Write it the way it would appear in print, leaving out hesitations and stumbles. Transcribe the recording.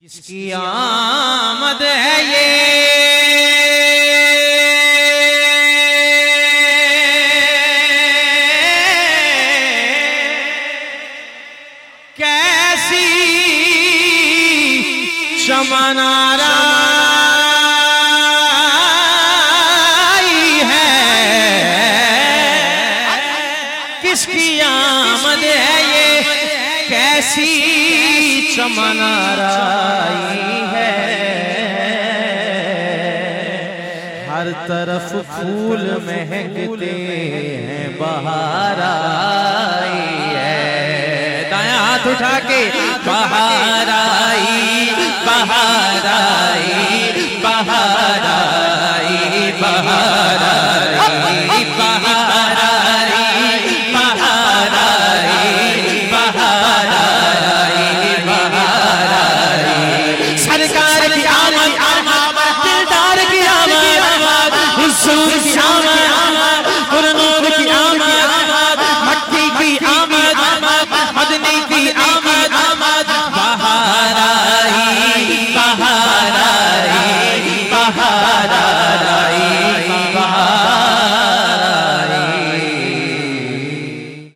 किसकी आमद है ये, कैसी चमनारा है, किसकी आमद है ये, कैसी चमनाराई है। हर तरफ फूल महकते हैं, बहार आई है। दायां हाथ उठा के बहार आई, बहार आई, बहार आई, बहार आई, बहार आई, बहार आई, बहार सरकार की आमद, दिलदार की आमद, हुजूर की आमद, गुरनूर की आमद, मक्की की आमद, मदनी की आमद, बहार आई, बहार आई, बहार आई।